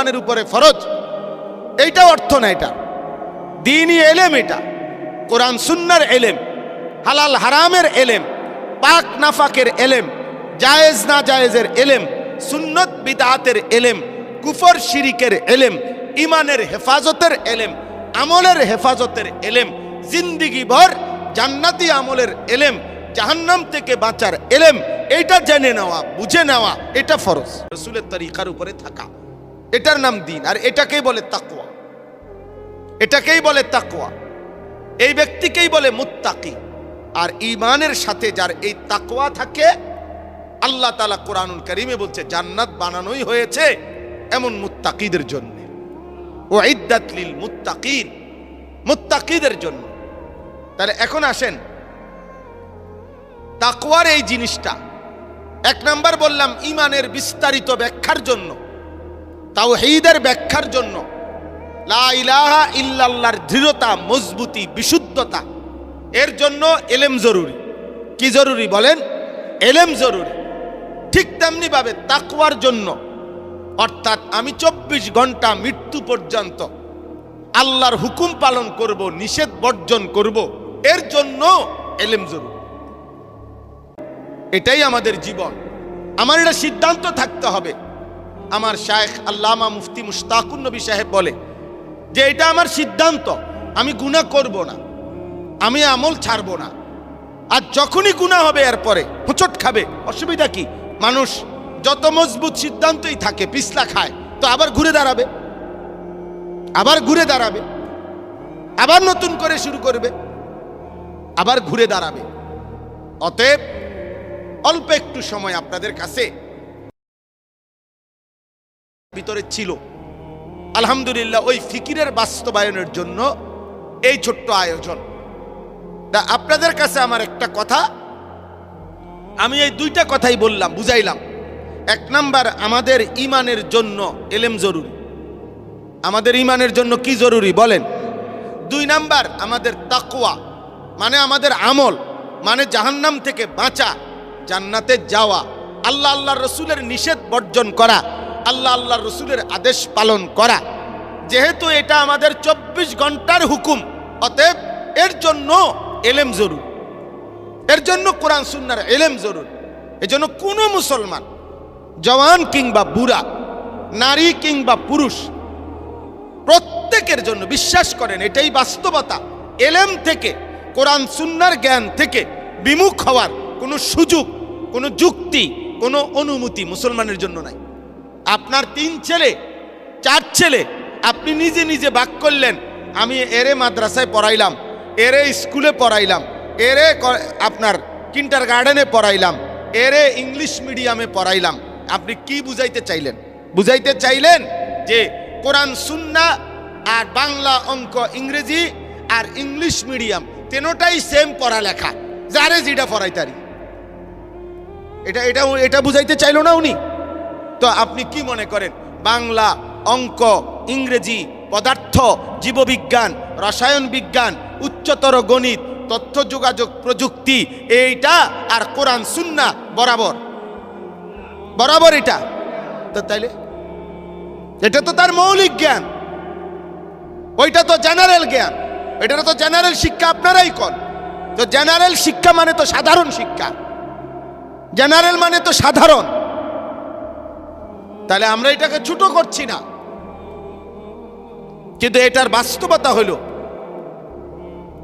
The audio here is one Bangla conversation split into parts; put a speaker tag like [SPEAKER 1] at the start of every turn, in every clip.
[SPEAKER 1] মুসলমানের উপরে ফরজ, এইটা অর্থ না। এটা দ্বীনি এলেম, এটা কোরআন সুন্নাহর এলেম, হালাল হারামের এলেম, পাক নাফাকের এলেম, জায়েজ না জায়েজের এলেম, সুন্নত বিদআতের এলেম, কুফর শিরিকের এলেম, ইমানের হেফাজতের এলেম, আমলের হেফাজতের এলেম, জিন্দিগি ভর জান্নাতি আমলের এলেম, জাহান্নাম থেকে বাঁচার এলেম, এইটা জেনে নেওয়া, বুঝে নেওয়া, এটা ফরজ। রাসূলের তরিকার উপরে থাকা, এটার নাম দ্বীন। আর এটাকেই বলে তাকওয়া, এটাকেই বলে তাকওয়া। এই ব্যক্তিকেই বলে মুত্তাকি। আর ঈমানের সাথে যার এই তাকওয়া থাকে, আল্লাহ তাআলা কোরআনুল কারীমে বলছে জান্নাত বানানোই হয়েছে এমন মুত্তাকিদের জন্য। উইদ্দাত লিল মুত্তাকিন, মুত্তাকিদের জন্য। তাহলে এখন আসেন তাকওয়ার এই জিনিসটা, এক নাম্বার বললাম ঈমানের বিস্তারিত ব্যাখ্যার জন্য, তাওহীদের ব্যাখ্যার জন্য, লা ইলাহা ইল্লাল্লাহর দৃঢ়তা, মজবুতি, বিশুদ্ধতা, এর জন্য এলেম জরুরি। কি জরুরি বলেন? এলেম জরুরি। ঠিক তেমনি ভাবে তাকওয়ার জন্য, অর্থাৎ আমি 24 ঘন্টা মৃত্যু পর্যন্ত আল্লাহর হুকুম পালন করব, নিষেধ বর্জন করব, এর জন্য এলেম জরুরি। এটাই আমাদের জীবন। আমার এটা সিদ্ধান্ত থাকতে হবে। আমার শায়েখ আল্লামা মুফতি মুশতাকুন নবী সাহেব বলে যে এটা আমার সিদ্ধান্ত, আমি গুনাহ করব না, আমি আমল ছাড়ব না। আর যখনই গুনাহ হবে এরপরে হোঁচট খাবে, অসুবিধা কি? মানুষ যত মজবুত সিদ্ধান্তই থাকে পিছলা খায়, তো আবার ঘুরে দাঁড়াবে, আবার ঘুরে দাঁড়াবে, আবার নতুন করে শুরু করবে, আবার ঘুরে দাঁড়াবে। অতএব অল্প একটু সময় আপনাদের কাছে ভিতরে ছিল, আলহামদুলিল্লাহ, ওই ফিকিরের বাস্তবায়নের জন্য এই ছোট্ট আয়োজন। আপনাদের কাছে আমার একটা কথা, আমি এই দুইটা কথাই বললাম, বুঝাইলাম। এক নাম্বার, আমাদের ঈমানের জন্য এলেম জরুরি। আমাদের ঈমানের জন্য কি জরুরি বলেন? 2 নাম্বার, আমাদের তাকওয়া, মানে আমাদের আমল, মানে জাহান্নাম থেকে বাঁচা, জান্নাতে যাওয়া, আল্লাহ আল্লাহর রসুলের নিষেধ বর্জন করা, আল্লাহ আল্লাহর রসুলের আদেশ পালন করা। যেহেতু এটা আমাদের 24 ঘন্টার হুকুম, অতএব এর জন্য এলেম জরুরি, এর জন্য কোরআন সুন্নাহর এলেম জরুরি। এজন্য কোনো মুসলমান, জওয়ান কিংবা বুড়া, নারী কিংবা পুরুষ, প্রত্যেকের জন্য, বিশ্বাস করেন এটাই বাস্তবতা, এলেম থেকে, কোরআন সুন্নাহর জ্ঞান থেকে বিমুখ হওয়ার কোনো সুযোগ, কোনো যুক্তি, কোনো অনুমতি মুসলমানের জন্য নাই। আপনার 3 ছেলে 4 ছেলে, আপনি নিজে নিজে ভাগ করলেন, আমি এরে মাদ্রাসায় পড়াইলাম, এরে স্কুলে পড়াইলাম, এরে আপনার কিন্ডারগার্টেনে পড়াইলাম, এরে ইংলিশ মিডিয়ামে পড়াইলাম। আপনি কি বুঝাইতে চাইলেন? বুঝাইতে চাইলেন যে কোরআন সুন্নাহ আর বাংলা, অঙ্ক, ইংরেজি আর ইংলিশ মিডিয়াম তিনটাই সেম পড়ালেখা, যারে যেটা পড়াইতারি, এটা এটা এটা বুঝাইতে চাইলো না উনি। তো আপনি কি মনে করেন বাংলা, অঙ্ক, ইংরেজি, পদার্থ, জীববিজ্ঞান, রসায়ন বিজ্ঞান, উচ্চতর গণিত, তথ্য যোগাযোগ প্রযুক্তি, এইটা আর কোরআন সুন্নাহ বরাবর বরাবর এটা? তো তাইলে এটা তো তার মৌলিক জ্ঞান, ওইটা তো জেনারেল জ্ঞান, এটা তো জেনারেল শিক্ষা আপনারাই কর। তো জেনারেল শিক্ষা মানে তো সাধারণ শিক্ষা, জেনারেল মানে তো সাধারণ। তাহলে আমরা এটাকে ছোট করছি না, কিন্তু এটার বাস্তবতা হলো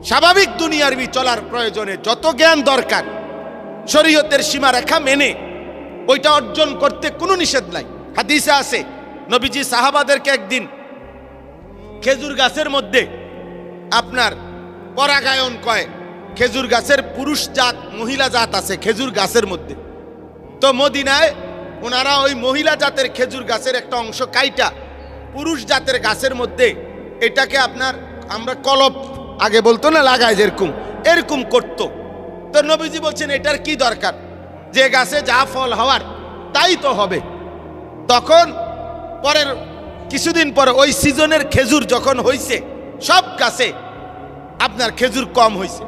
[SPEAKER 1] স্বাভাবিক দুনিয়ার চলার প্রয়োজনে যত জ্ঞান দরকার শরীয়তের সীমারেখা মেনে ওইটা অর্জন করতে কোনো নিষেধ নাই। হাদিসে আছে নবীজি সাহাবাদেরকে একদিন খেজুর গাছের মধ্যে আপনার পরাগায়ন কয়, খেজুর গাছের পুরুষ জাত মহিলা জাত আছে খেজুর গাছের মধ্যে। তো মদিনায় ওনারা ওই মহিলা জাতের খেজুর গাছের একটা অংশ কাইটা পুরুষ জাতের গাছের মধ্যে এটাকে আপনার আমরা কলপ আগে বলতো না, লাগায় যেরকম, এরকম করতো। তো নবীজি বলছেন এটার কি দরকার, যে গাছে যা ফল হওয়ার তাই তো হবে। তখন পরের কিছুদিন পরে ওই সিজনের খেজুর যখন হইছে, সব গাছে আপনার খেজুর কম হইছে।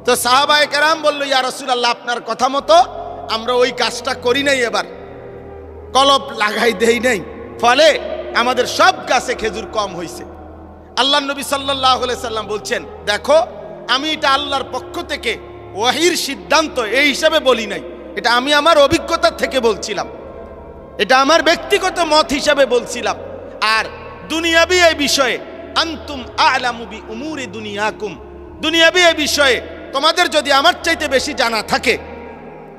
[SPEAKER 1] তো সাহাবায়ে কেরাম বলল, ইয়া রাসূলুল্লাহ, আপনার কথা মতো আমরা ওই কাজটা করি নাই, এবার কলপ লাগাই দেই নাই, ফলে আমাদের সব গাছে খেজুর কম হয়েছে। আল্লাহ নবী সাল্লাল্লাহু আলাইহি সাল্লাম বলছেন, দেখো আমি এটা আল্লাহর পক্ষ থেকে ওয়াহির সিদ্ধান্ত এই হিসাবে বলি নাই, এটা আমি আমার অভিজ্ঞতা থেকে বলছিলাম, এটা আমার ব্যক্তিগত মত হিসাবে বলছিলাম। আর দুনিয়াবি এই বিষয়ে আনতুম আ'লামু বি উমুরি দুনিয়াকুম, দুনিয়াবি এই বিষয়ে তোমাদের যদি আমার চাইতে বেশি জানা থাকে,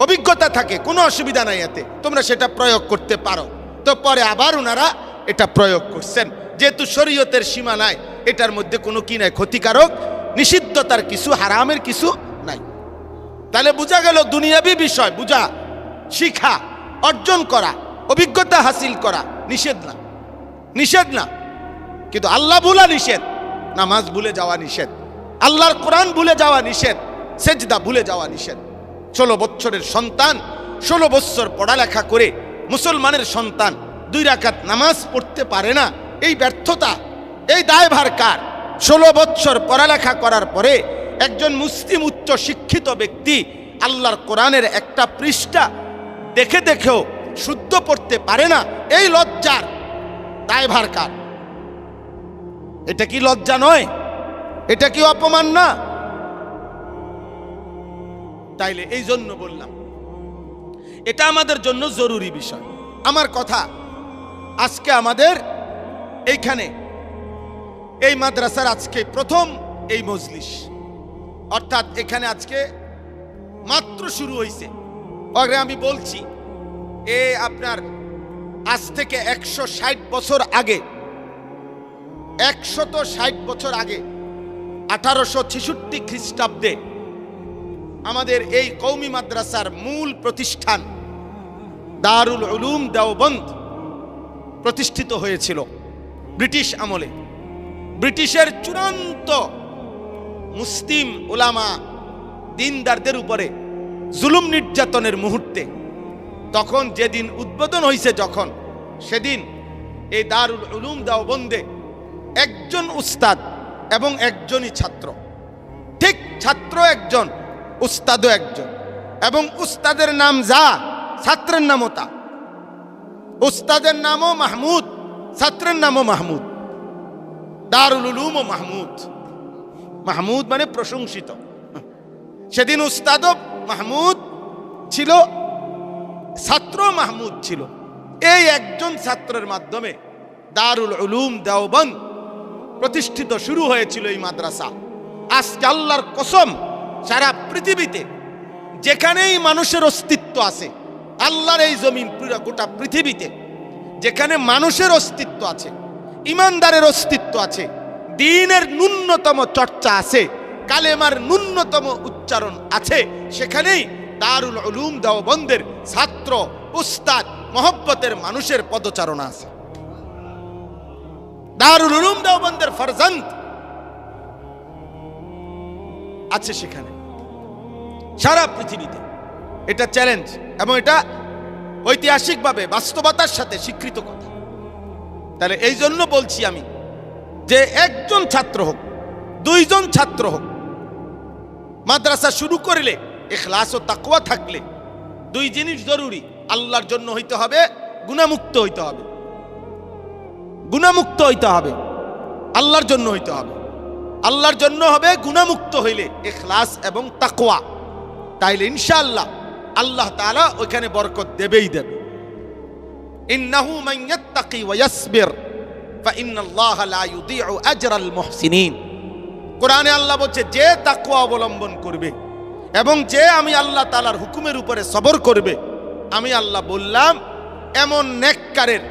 [SPEAKER 1] অভিজ্ঞতা থাকে, কোনো অসুবিধা নাই, এতে তোমরা সেটা প্রয়োগ করতে পারো। তো পরে আবার ওনারা এটা প্রয়োগ করছেন, যেহেতু শরীয়তের সীমা নাই, এটার মধ্যে কোনো কি নাই, ক্ষতিকারক নিষিদ্ধতার কিছু, হারামের কিছু নাই। তাহলে বোঝা গেল দুনিয়াবি বিষয় বুঝা, শিখা, অর্জন করা, অভিজ্ঞতা হাসিল করা নিষেধ না, নিষেধ না। কিন্তু আল্লাহ ভুলা নিষেধ, নামাজ ভুলে যাওয়া নিষেধ, আল্লাহর কোরআন ভুলে যাওয়া নিষেধ, সেজদা ভুলে যাওয়া নিষেধ। 16 বছরের সন্তান 16 বছর পড়ালেখা করে মুসলমানের সন্তান 2 রাকাত নামাজ পড়তে পারে না, এই ব্যর্থতা, এই দায়ভার কার? 16 বছর পড়ালেখা করার পরে একজন মুসলিম উচ্চ শিক্ষিত ব্যক্তি আল্লাহর কোরআনের একটা পৃষ্ঠা দেখে দেখেও শুদ্ধ পড়তে পারে না, এই লজ্জার দায়ভার কার? এটা কি লজ্জা নয়? এটা কি অপমান না? তাইলে এই জন্য বললাম এটা আমাদের জন্য জরুরি বিষয়। আমার কথা, আজকে আমাদের এইখানে এই মাদ্রাসার আজকে প্রথম এই মজলিস, অর্থাৎ এখানে আজকে মাত্র শুরু হয়েছে। আগে আমি বলছি আপনার আজ থেকে 160 বছর আগে, 160 বছর আগে 1866 খ্রিস্টাব্দে আমাদের এই কওমি মাদ্রাসার মূল প্রতিষ্ঠান দারুল উলুম দেওবন্দ প্রতিষ্ঠিত হয়েছিল ব্রিটিশ আমলে। ব্রিটিশের চূড়ান্ত মুসলিম উলামা দিনদারদের উপরে জুলুম নির্যাতনের মুহূর্তে, তখন যেদিন উদ্বোধন হয়েছে, যখন সেদিন এই দারুল উলুম দেওবন্দে একজন উস্তাদ এবং একজনই ছাত্র, ঠিক ছাত্র একজন, উস্তাদও একজন, এবং উস্তাদের নাম যা, ছাত্রের নামও তা। উস্তাদের নামও মাহমুদ, ছাত্রের নামও মাহমুদ। দারুল উলুম ও মাহমুদ, মাহমুদ মানে প্রশংসিত। সেদিন উস্তাদও মাহমুদ ছিল, ছাত্র মাহমুদ ছিল। এই একজন ছাত্রের মাধ্যমে দারুল উলুম দেওবন্দ প্রতিষ্ঠিত শুরু হয়েছিল এই মাদ্রাসা। আজকে আল্লাহর কসম, সারা পৃথিবীতে যেখানেই মানুষের অস্তিত্ব আছে, আল্লাহর এই জমিন পুরো গোটা পৃথিবীতে যেখানে মানুষের অস্তিত্ব আছে, ইমানদারের অস্তিত্ব আছে, দ্বীনের ন্যূনতম চর্চা আছে, কালেমার ন্যূনতম উচ্চারণ আছে, সেখানেই দারুল উলুম দেওবন্দের ছাত্র, উস্তাদ, মহব্বতের মানুষের পদচারণা আছে। দারুল উলুম দেওবন্দের ফরজন্দ আছে সেখানে, সারা পৃথিবীতে। এটা চ্যালেঞ্জ এবং এটা ঐতিহাসিকভাবে বাস্তবতার সাথে স্বীকৃত কথা। তাহলে এই জন্য বলছি আমি যে একজন ছাত্র হোক, 2 জন ছাত্র হোক, মাদ্রাসা শুরু করলে ইখলাস ও তাকওয়া থাকলে 2 জিনিস জরুরি। আল্লাহর জন্য হইতে হবে, গুনাহমুক্ত হইতে হবে, গুনাহমুক্ত হইতে হবে, আল্লাহর জন্য হইতে হবে। আল্লাহর জন্য হবে গুনাহমুক্ত হইলে ইখলাস এবং তাকওয়া, তাইলে ইনশাআল্লাহ আল্লাহ তাআলা ওইখানে বরকত দেবেই দেবে। ইন্নাহু মান ইয়াত্তাকি ওয়া ইয়াসবির ফাইন্নাল্লাহা লা ইউযীউ আজরাল মুহসিনিন। কোরআনে আল্লাহ বলছে, যে তাকওয়া অবলম্বন করবে এবং যে আমি আল্লাহ তাআলার হুকুমের উপরে সবর করবে, আমি আল্লাহ বললাম এমন নেককারের,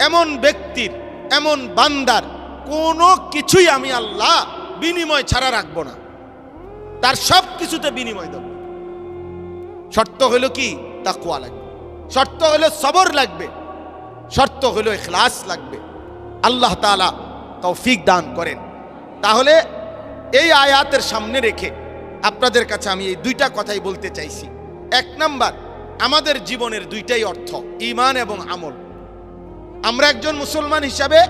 [SPEAKER 1] এমন ব্যক্তির, এমন বান্দার কোনো কিছুই আমি আল্লাহ বিনিময় ছাড়া রাখবো না, তার সব কিছুতে বিনিময় দেব। শর্ত হলো কি? তাকওয়া লাগবে, শর্ত হলো সবর লাগবে, শর্ত হলো ইখলাস লাগবে। আল্লাহ তাআলা তৌফিক দান করেন। তাহলে এই আয়াতের সামনে রেখে আপনাদের কাছে আমি এই 2টা কথাই বলতে চাইছি। 1 নাম্বার, আমাদের জীবনের 2টাই অর্থ, ঈমান এবং আমল। আমরা একজন মুসলমান হিসাবে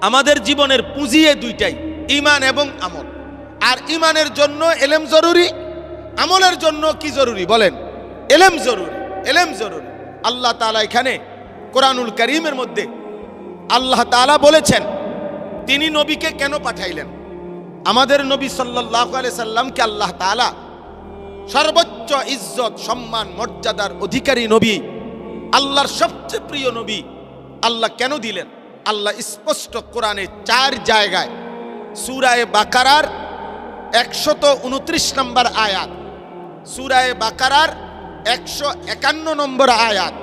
[SPEAKER 1] আমাদের জীবনের পুঁজি এই 2টাই, ঈমান এবং আমল। আর ঈমানের জন্য ইলম জরুরি, আমলের জন্য কি জরুরি বলেন? ইলম জরুরি, ইলম জরুরি। আল্লাহ তাআলা এখানে কোরআনুল কারীমের মধ্যে আল্লাহ তাআলা বলেছেন তিনি নবীকে কেন পাঠাইলেন। আমাদের নবী সাল্লাল্লাহু আলাইহি সাল্লামকে আল্লাহ তাআলা সর্বোচ্চ ইজ্জত সম্মান মর্যাদার অধিকারী নবী, আল্লাহর সবচেয়ে প্রিয় নবী আল্লাহ কেন দিলেন? আল্লাহ স্পষ্ট কোরআনে 4 জায়গায়, সূরা বাকারার 129 নম্বর আয়াত, সূরা বাকারার 151 নম্বর আয়াত,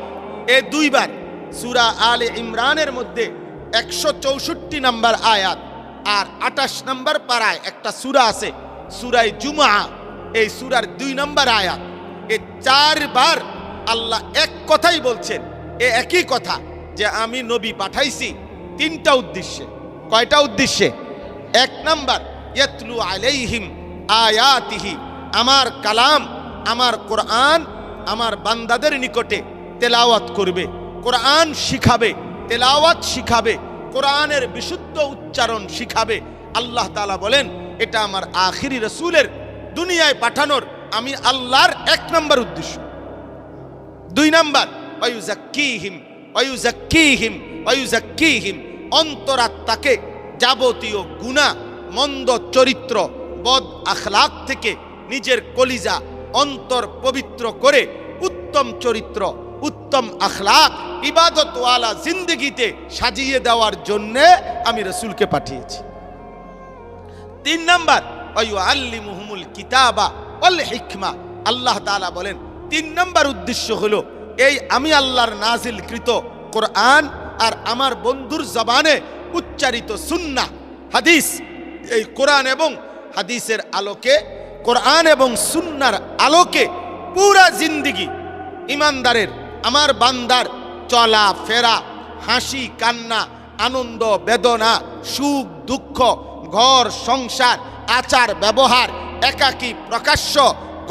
[SPEAKER 1] এই দুইবার সূরা আলে ইমরানের মধ্যে 164 নম্বর আয়াত, আর 28 নম্বর পারায় একটা সূরা আছে সূরা জুমআ, এই সূরার 2 নম্বর আয়াত। এই 4 বার আল্লাহ এক কথাই বলছেন, একই কথা, যে আমি নবী পাঠাইছি 3টা উদ্দেশ্যে। কয়টা উদ্দেশ্যে? 1 নম্বর, ইয়াতলু আলাইহিম আয়াতিহি, আমার কালাম, আমার কোরআন আমার বান্দাদের নিকটে তেলাওয়াত করবে, কোরআন শিখাবে, তেলাওয়াত শিখাবে, কোরআনের বিশুদ্ধ উচ্চারণ শিখাবে। আল্লাহ তাআলা বলেন এটা আমার আখিরি রাসূলের দুনিয়ায় পাঠানোর আমি আল্লাহর 1 নম্বর উদ্দেশ্য। 2 নম্বর, ওয়ায়ুযাক্কিহিম ওয়ায়ুযাক্কিহিম ওয়ায়ুযাক্কিহিম, অন্তরাত্মাকে যাবতীয় গুনাহ, মন্দ চরিত্র, বদ আখলাক থেকে নিজের কলিজা অন্তর পবিত্র করে উত্তম চরিত্র, উত্তম আখলাক, ইবাদতওয়ালা জিন্দেগিতে সাজিয়ে দেওয়ার জন্যে আমি রাসূলকে পাঠিয়েছি। 3 নম্বর, ওয়ায়ুআল্লিমুহুমুল কিতাবা ওয়াল হিকমা, আল্লাহ তাআলা বলেন 3 নম্বর উদ্দেশ্য হলো এই আমি আল্লাহর নাজিলকৃত কোরআন আর আমার বন্ধুর জবানে উচ্চারিত সুন্নাহ হাদিস, এই কোরআন এবং হাদিসের আলোকে, কোরআন এবং সুন্নাহর আলোকে পুরা জিন্দেগি ইমানদারের, আমার বান্দার চলা ফেরা, হাসি কান্না, আনন্দ বেদনা, সুখ দুঃখ, ঘর সংসার, আচার ব্যবহার, একাকী প্রকাশ্য,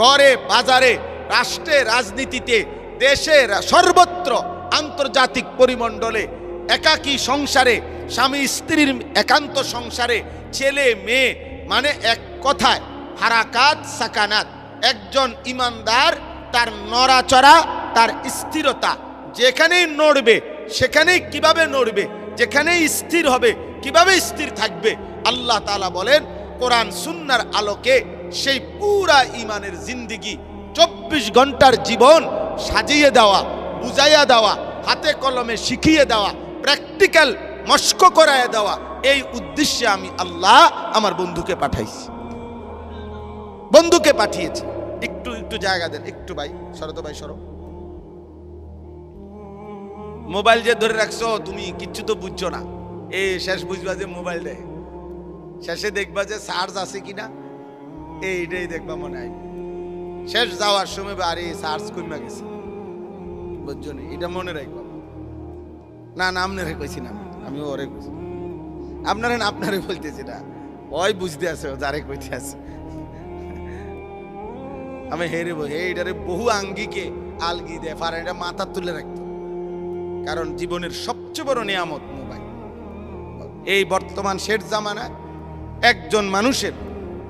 [SPEAKER 1] ঘরে বাজারে, রাষ্ট্রে রাজনীতিতে, দেশে সর্বত্র, আন্তর্জাতিক পরিমণ্ডলে, একাকী সংসারে, স্বামী স্ত্রীর একান্ত সংসারে, ছেলে মেয়ে, মানে এক কথায় হারাকাত সাকানাত। একজন ইমানদার তার নড়াচড়া, তার স্থিরতা, যেখানেই নড়বে সেখানেই কিভাবে নড়বে, যেখানেই স্থির হবে কিভাবে স্থির থাকবে, আল্লাহ তাআলা বলেন কোরআন সুন্নাহর আলোকে সেই পুরা ইমানের জিন্দেগি 24 ঘন্টার জীবন সাজিয়ে দেওয়া, বুঝাইয়া দেওয়া, হাতে কলমে শিখিয়ে দেওয়া, প্র্যাকটিক্যাল মস্ক করাইয়া দেওয়া, এই উদ্দেশ্যে আমি আল্লাহ আমার বন্ধুকে পাঠাইছি, বন্ধুকে পাঠিয়েছি। একটু একটু জায়গা দেন, একটু ভাই সরো তো, ভাই সরো। মোবাইল যে ধরে রাখছো তুমি, কিচ্ছু তো বুঝছো না। এই শেষ বুঝবা যে মোবাইল দেয়, শেষে দেখবা যে চার্জ আছে কিনা, এইটাই দেখবা মনে হয়। শেষ যাওয়ার সময় আরে চার্জ কমে গেছে, বুঝছো না, এটা মনে রাখবা। না না আপনারে কইছি না, আমি ওরে কইছি, আপনারে বলতেছি না, ওই বুঝতে আছে যারে কইতে আছে। আমি হেরে এইটারে বহু আঙ্গিকে আলগি দেয় পারে, এটা মাথা তুলে রাখতো, কারণ জীবনের সবচেয়ে বড় নিয়ামত মোবাইল। এই বর্তমান শেষ জামানায় একজন মানুষের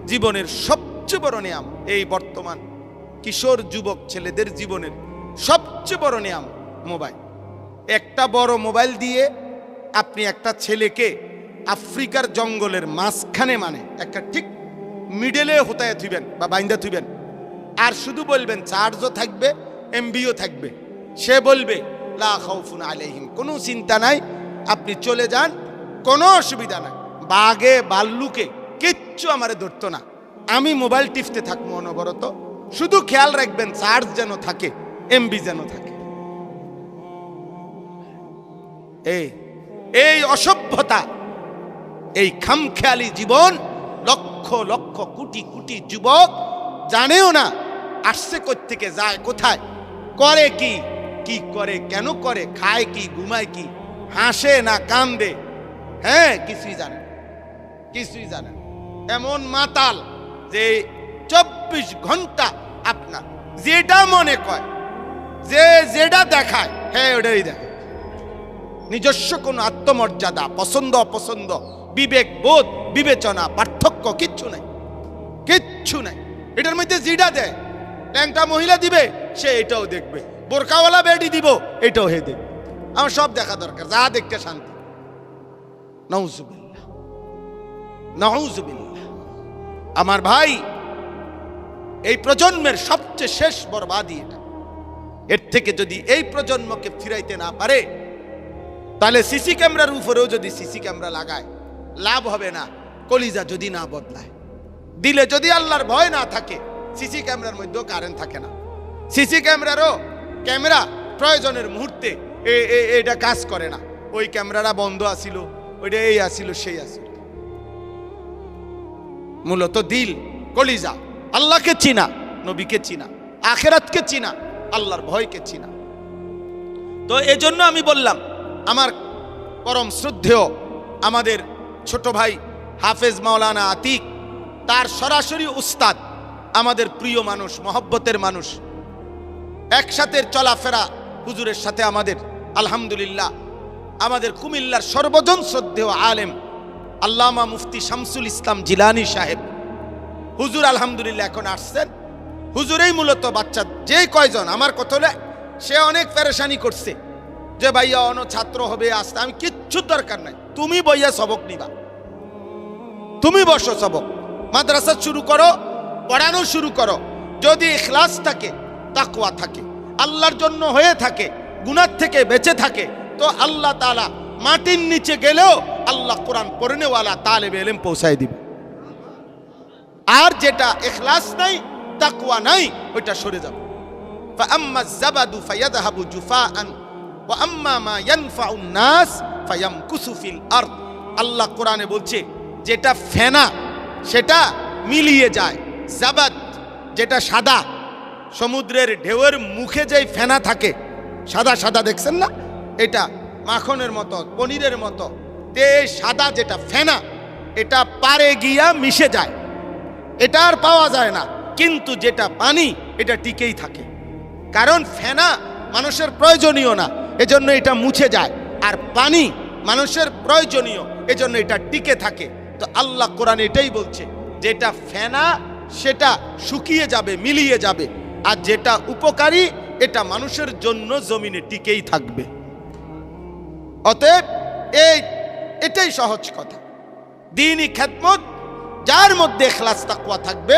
[SPEAKER 1] জীবনের সবচেয়ে বড় নিয়ামত, এই বর্তমান কিশোর যুবক ছেলেদের জীবনের সবচেয়ে বড় নিয়ামত মোবাইল। একটা বড় মোবাইল দিয়ে আপনি একটা ছেলেকে আফ্রিকার জঙ্গলের মাঝখানে, মানে একটা ঠিক মিডলে হোতায় থুইবেন বা বাইন্দা থুইবেন, আর শুধু বলবেন চার্জও থাকবে, এমবিও থাকবে, সে বলবে লা খাউফুন আলাইহিম, কোনো চিন্তা নাই, আপনি চলে যান, কোনো অসুবিধা নাই, বাঘে বাল্লুকে কিচ্ছু আমারে ধরতো না, আমি মোবাইল টিপতে থাকবো অনবরত, শুধু খেয়াল রাখবেন চার্জ যেন থাকে, এমবি যেন থাকে। এই অসভ্যতা, এই খামখেয়ালি জীবন লক্ষ লক্ষ কোটি কোটি যুবক জানেও না আসছে কোত্থেকে, যায় কোথায়, করে কি, কি করে, কেন করে, খায় কি, ঘুমায় কি, হাসে না কান্দে, হ্যাঁ কিছুই জানে, কিছুই জানে। এমন মাতাল যে 24 ঘন্টা আপনার যেটা মনে কয়, যে যেটা দেখায়, হ্যাঁ ওটাই দেখে। নিজস্ব কোনো আত্মমর্যাদা, পছন্দ অপছন্দ, বিবেক বোধ, বিবেচনা, পার্থক্য কিচ্ছু নাই, কিচ্ছু নাই। এটার মধ্যে যেটা দেয়, ল্যাংটা মহিলা দিবে সে এটাও দেখবে, বোরকাওয়ালা বেডি দিব এটাও হে দেখবে। আমার সব দেখা দরকার, যা দেখতে শান্তি। নাউজুবিল্লাহ, নাউজুবিল্লাহ। আমার ভাই, এই প্রজন্মের সবচেয়ে শেষ বরবাদি এটা। এর থেকে যদি এই প্রজন্মকে ফিরাইতে না পারে, তাহলে সিসি ক্যামেরার উপরেও যদি সিসি ক্যামেরা লাগায় লাভ হবে না, কলিজা যদি না বদলায়। দিলে যদি আল্লাহর ভয় না থাকে, সিসি ক্যামেরার মধ্যেও কারেন্ট থাকে না। সিসি ক্যামেরারও ক্যামেরা প্রয়োজনের মুহূর্তে এটা কাজ করে না। ওই ক্যামেরাটা বন্ধ আসিল, ওইটা এই আসিল সেই আসিল। মূলত দিল, কলিজা, আল্লাহকে চিনা, নবীকে চিনা, আখিরাতকে চিনা, আল্লাহর ভয়কে চিনা। তো এজন্য আমি বললাম, আমার পরম শ্রদ্ধেয় আমাদের ছোট ভাই হাফেজ মাওলানা আতিক, তার সরাসরি উস্তাদ, আমাদের প্রিয় মানুষ, মহব্বতের মানুষ, একসাথে চলাফেরা হুজুরের সাথে আমাদের, আলহামদুলিল্লাহ, আমাদের কুমিল্লার সর্বজন শ্রদ্ধেয় আলেম আল্লামা মুফতি শামসুল ইসলাম জিলানী সাহেব হুজুর আলহামদুলিল্লাহ এখন আসছেন। হুজুরেই মূলত বাচ্চা যে কয়জন আমার কথা হলে, সে অনেক পেরেশানি করছে যে ভাইয়া অন্য ছাত্র হবে আসতে। আমি কিচ্ছু দরকার নাই, তুমি বইয়া সবক নিবা, তুমি বসো, সবক মাদ্রাসা শুরু করো, পড়ানো শুরু করো। যদি ইখলাস থাকে, তাকওয়া থাকে, আল্লাহর জন্য হয়ে থাকে, গুনাহ থেকে বেঁচে থাকে, তো আল্লাহ তাআলা মাটির নিচে গেলেও আল্লাহ কোরআন পড়নেওয়ালা তালেবে ইলম পৌঁছায় দিবে। আর যেটা ইখলাস নাই, তাকওয়া নাই, ওইটা সরে যাবে। ফাআম্মা যাবাদু ফায়াযহাবু জুফাআন ওয়া আম্মা মা ইয়ানফাউন নাস ফায়ামকুসু ফিল আরদ। আল্লাহ কোরআনে বলছে, যেটা ফেনা সেটা মিলিয়ে যায়। জাবাদ যেটা সাদা, সমুদ্রের ঢেউয়ের মুখে যেই ফেনা থাকে সাদা সাদা, দেখছেন না? এটা মাখনের মতো, পনিরের মতো। তে সাদা যেটা ফেনা, এটা পারে গিয়া মিশে যায়, এটা আর পাওয়া যায় না। কিন্তু যেটা পানি, এটা টিকেই থাকে। কারণ ফেনা মানুষের প্রয়োজনীয় না, এজন্য এটা মুছে যায়। আর পানি মানুষের প্রয়োজনীয়, এজন্য এটা টিকে থাকে। তো আল্লাহ কোরআন এটাই বলছে, যেটা ফেনা সেটা শুকিয়ে যাবে, মিলিয়ে যাবে, আর যেটা উপকারী এটা মানুষের জন্য জমিনে টিকেই থাকবে। অতএব এটাই সহজ কথা। দ্বীনি খেদমত যার মধ্যে ইখলাস তাকওয়া থাকবে,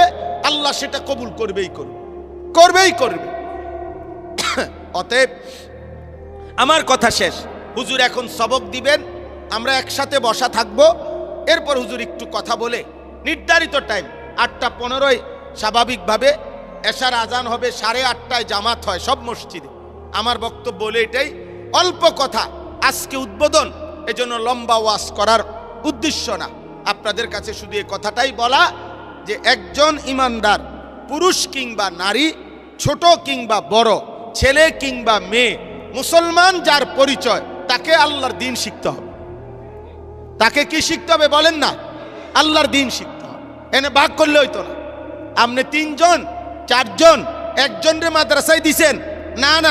[SPEAKER 1] আল্লাহ সেটা কবুল করবেই করবে। অতএব আমার কথা শেষ। হুজুর এখন সবক দিবেন, আমরা একসাথে বসা থাকবো। এরপর হুজুর একটু কথা বলে নির্ধারিত টাইম 8:15 স্বাভাবিকভাবে এশার আজান হবে, 8:30 জামাত হয় সব মসজিদে। আমার বক্তব্য বলে এটাই, অল্প কথা, আজকে উদ্বোধন, এজন্য লম্বা ওয়াজ করার উদ্দেশ্য না। আপনাদের কাছে শুধু এই কথাটাই বলা যে একজন ইমানদার পুরুষ কিংবা নারী, ছোট কিংবা বড়, ছেলে কিংবা মেয়ে, মুসলমান যার পরিচয়, তাকে আল্লাহর দ্বীন শিখতে হবে। তাকে কি শিখতে হবে বলেন না? আল্লাহর দ্বীন শিখতে হবে। এনে ভাগ করলে হইতো না। আপনি 3 জন 4 জন একজনের মাদ্রাসায় দিছেন, না না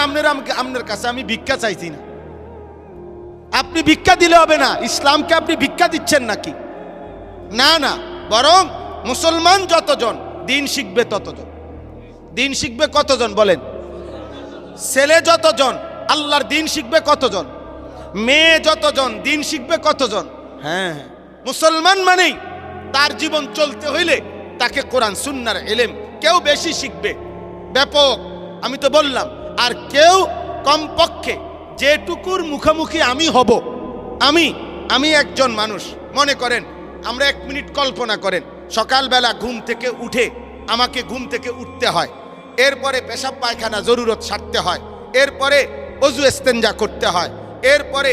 [SPEAKER 1] আপনার কাছে আমি ভিক্ষা চাইছি না। আপনি ভিক্ষা দিলে হবে না। ইসলামকে আপনি ভিক্ষা দিচ্ছেন নাকি? না না, বরং মুসলমান যতজন দ্বীন শিখবে ততজন। দ্বীন শিখবে কতজন বলেন? ছেলে যতজন আল্লাহর দ্বীন শিখবে কতজন? মেয়ে যতজন দ্বীন শিখবে কতজন? হ্যাঁ, মুসলমান মানেই তার জীবন চলতে হইলে তাকে কোরআন সুন্নাহর ইলম কেউ বেশি শিখবে, ব্যাপক, আমি তো বললাম। আর কেউ কমপক্ষে যেটুকুর মুখোমুখি আমি হব, আমি একজন মানুষ, মনে করেন আমরা 1 মিনিট কল্পনা করেন, সকালবেলা ঘুম থেকে উঠে আমাকে ঘুম থেকে উঠতে হয়, এরপরে পেশাব পায়খানা জরুরত সারতে হয়, এরপরে অজু ইস্তেঞ্জা করতে হয়, এরপরে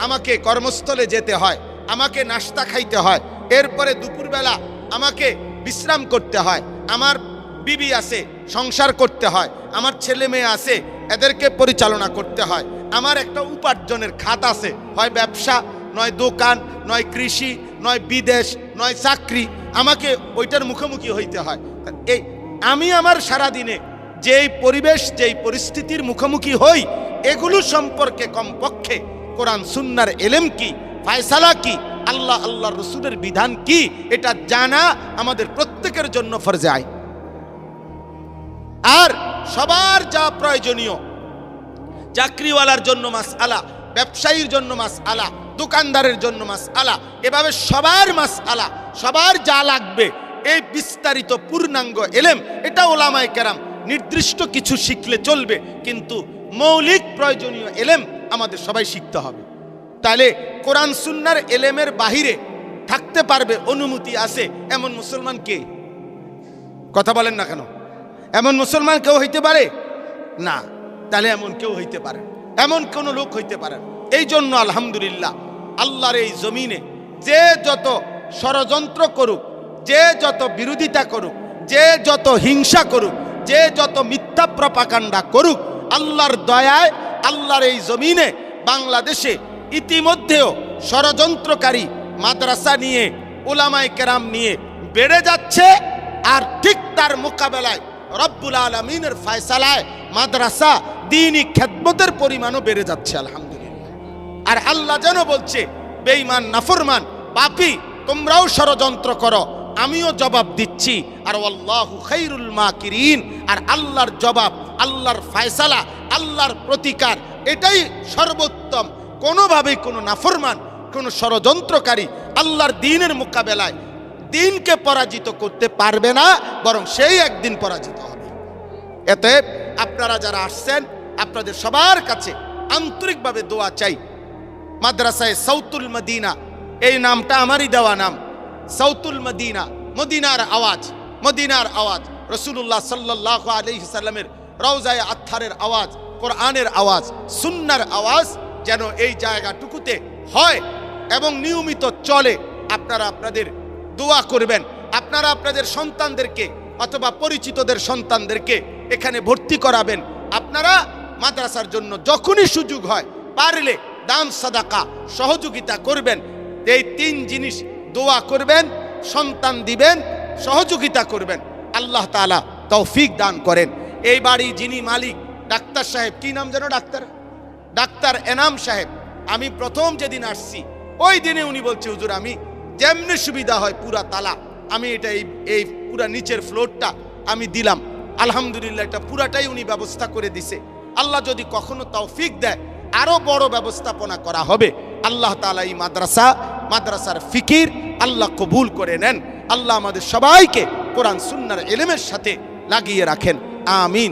[SPEAKER 1] আমাকে কর্মস্থলে যেতে হয়, আমাকে নাস্তা খাইতে হয়, এরপরে দুপুরবেলা আমাকে বিশ্রাম করতে হয়, আমার বিবি আছে সংসার করতে হয়, আমার ছেলে মেয়ে আছে এদেরকে পরিচালনা করতে হয়, আমার একটা উপার্জনের খাত আছে, হয় ব্যবসা, নয় দোকান, নয় কৃষি, নয় বিদেশ, নয় চাকরি, আমাকে ওইটার মুখোমুখি হইতে হয়। এই আমি আমার সারাদিনে যেই পরিবেশ, যেই পরিস্থিতির মুখোমুখি হই, এগুলো সম্পর্কে কমপক্ষে কোরআন সুন্নাহর ইলম কি, ফায়সালা কি, আল্লাহর রাসূলের বিধান কি, এটা জানা আমাদের প্রত্যেকের জন্য ফরজে আইন। আর সবার যা প্রয়োজনীয়, চাকরিওয়ালার জন্য মাসআলা, ব্যবসায়ীর জন্য মাসআলা, দোকানদারের জন্য মাসআলা, এভাবে সবার মাসআলা, সবার যা লাগবে এই বিস্তারিত পূর্ণাঙ্গ এলেম, এটা ওলামায়ে কেরাম নির্দিষ্ট কিছু শিখলে চলবে, কিন্তু মৌলিক প্রয়োজনীয় এলেম আমাদের সবাই শিখতে হবে। তাহলে কোরআন সুন্নাহর এলেমের বাহিরে থাকতে পারবে, অনুমতি আছে এমন মুসলমান কে? কথা বলেন না কেন? এমন মুসলমান কেউ হইতে পারে না। তাহলে এমন কেউ হইতে পারে, এমন কোন লোক হইতে পারে। এই জন্য আলহামদুলিল্লাহ আল্লাহর এই জমিনে যে যত ষড়যন্ত্র করুক, যে যত বিরোধিতা করুক, যে যত হিংসা করুক, যে যত মিথ্যা প্রপাগান্ডা করুক, আল্লাহর দয়ায় আল্লাহর এই জমিনে বাংলাদেশে ইতিমধ্যেও ষড়যন্ত্রকারী মাদ্রাসা নিয়ে, উলামায়ে কেরাম নিয়ে বেড়ে যাচ্ছে। আর ঠিক তার মোকাবেলায় রব্বুল আলামিনের ফয়সালায় মাদ্রাসা দ্বীনি খেদমতের পরিমাণও বেড়ে যাচ্ছে আলহামদুলিল্লাহ। আর আল্লাহ যেন বলছে, বেঈমান নাফরমান পাপী তোমরাও ষড়যন্ত্র করো, আমিও জবাব দিচ্ছি। আর আল্লাহু খায়রুল মাকিরিন, আর আল্লাহর জবাব, আল্লাহর ফয়সালা, আল্লাহর প্রতিকার এটাই সর্বোত্তম। কোনোভাবেই কোনো নাফরমান, কোনো ষড়যন্ত্রকারী আল্লাহর দ্বীনের মোকাবেলায় দ্বীনকে পরাজিত করতে পারবে না, বরং সেই একদিন পরাজিত হবে। এতে আপনারা যারা আসছেন, আপনাদের সবার কাছে আন্তরিকভাবে দোয়া চাই। মাদ্রাসায়ে সাউতুল মদিনা, এই নামটা আমারই দেওয়া নাম। সাউতুল মদিনা, মদিনার আওয়াজ, মদিনার আওয়াজ, রাসূলুল্লাহ সাল্লাল্লাহু আলাইহি সাল্লামের রওজায়ে আত্হারের আওয়াজ, কোরআনের আওয়াজ, সুন্নাহর আওয়াজ যেন এই জায়গাটুকুতে হয় এবং নিয়মিত চলে। আপনারা আপনাদের দোয়া করবেন, আপনারা আপনাদের সন্তানদেরকে অথবা পরিচিতদের সন্তানদেরকে এখানে ভর্তি করাবেন। আপনারা মাদ্রাসার জন্য যখনই সুযোগ হয় পারলে দান সাদাকা সহযোগিতা করবেন। এই তিন জিনিস, দোয়া করবেন, সন্তান দিবেন, সহযোগিতা করবেন। আল্লাহ তাআলা তৌফিক দান করেন। এই বাড়ি যিনি মালিক, ডাক্তার সাহেব, কি নাম যেন? ডাক্তার এনাম সাহেব। আমি প্রথম যেদিন আসছি ওই দিনে উনি বলছে, হুজুর আমি যেমনি সুবিধা হয় পুরা তালা, আমি এটা এই পুরা নিচের ফ্লোরটা আমি দিলাম। আলহামদুলিল্লাহ এটা পুরাটাই উনি ব্যবস্থা করে দিছে। আল্লাহ যদি কখনো তৌফিক দেয় আরো বড় ব্যবস্থাপনা করা হবে। আল্লাহ তাআলা এই মাদ্রাসার ফিকির আল্লাহ কবুল করে নেন। আল্লাহ আমাদের সবাইকে কোরআন সুন্নাহর ইলমের সাথে লাগিয়ে রাখেন। আমিন।